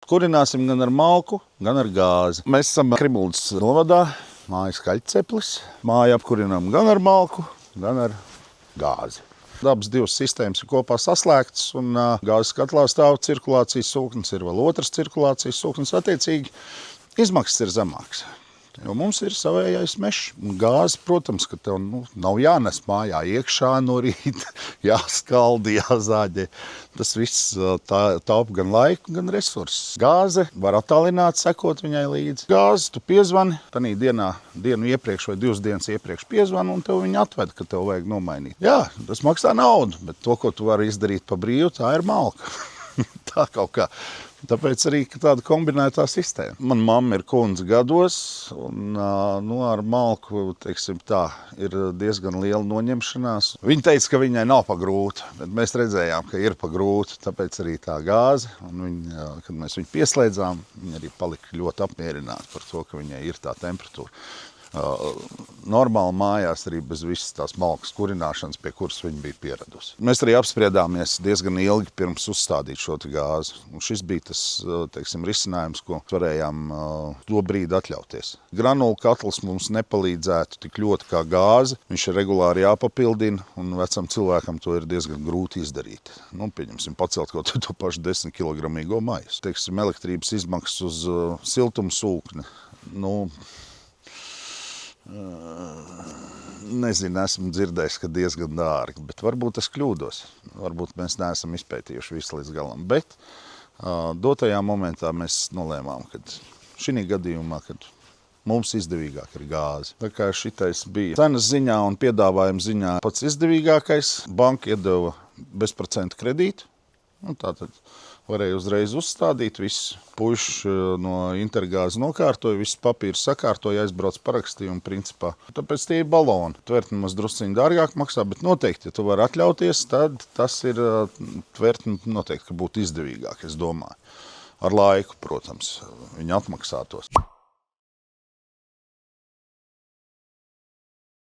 Kurināsim gan ar malku, gan ar gāzi. Mēs esam Krimuldas novadā, mājas Kaļķceplis. Māju apkurinām gan ar malku, gan ar gāzi. Abas divas sistēmas ir kopā saslēgtas, un gāzes katlā stāv cirkulācijas sūknis, ir vēl otrs cirkulācijas sūknis. Attiecīgi, izmaksas ir zemākas. Jo mums ir savējais mežs. Gāze, protams, ka tev nav jānes mājā iekšā no rīta, jāskalda, jāzāģē. Tas viss taupa gan laiku, gan resursus. Gāze var attālināt, sekot viņai līdzi. Gāzi tu piezvani, tanī dienu iepriekš vai 2 dienas iepriekš piezvani, un tev viņi atved, ka tev vajag nomainīt. Jā, tas maksā naudu, bet to, ko tu vari izdarīt pa brīvu, tā ir malka. Tā kaut kā. Tāpēc arī tāda kombinētā sistēma. Man mamma ir kundze gados, un ar malku, teiksim tā, ir diezgan liela noņemšanās. Viņa teica, ka viņai nav pa grūti, bet mēs redzējām, ka ir pa grūti, tāpēc arī tā gāze. Un kad mēs viņu pieslēdzām, viņa arī palika ļoti apmierināta par to, ka viņai ir tā temperatūra. Normāli mājās arī bez visas tās malkas kurināšanas, pie kuras viņa bija pieradusi. Mēs arī apspriedāmies diezgan ilgi pirms uzstādīt šo gāzi. Un šis bija tas, teiksim, risinājums, ko varējām to brīdi atļauties. Granulu katls mums nepalīdzētu tik ļoti kā gāze. Viņš ir regulāri jāpapildina, un vecam cilvēkam to ir diezgan grūti izdarīt. Pieņemsim, pacelt kaut to pašu 10 kilogramīgo maisu. Teiksim, elektrības izmaksas uz siltumsūkni. Nezinu, esmu dzirdējis, ka diezgan dārgi, bet varbūt es kļūdos. Varbūt mēs neesam izpētījuši visu līdz galam, bet dotajā momentā mēs nolēmām, ka šī gadījumā, kad mums izdevīgāk ir gāze. Tā kā šitais bija cenas ziņā un piedāvājuma ziņā pats izdevīgākais, banka iedeva bezprocentu kredītu, un tātad varēja uzreiz uzstādīt, viss puiši no Intergāzes nokārtoja, viss papīrs sakārtoja, aizbrauc parakstīja un principā. Tāpēc tie ir baloni. Tvertni maz drusciņi dārgāk maksā, bet noteikti, ja tu vari atļauties, tad tas ir tvertni noteikti, ka būtu izdevīgāk, es domāju. Ar laiku, protams, viņi atmaksātos.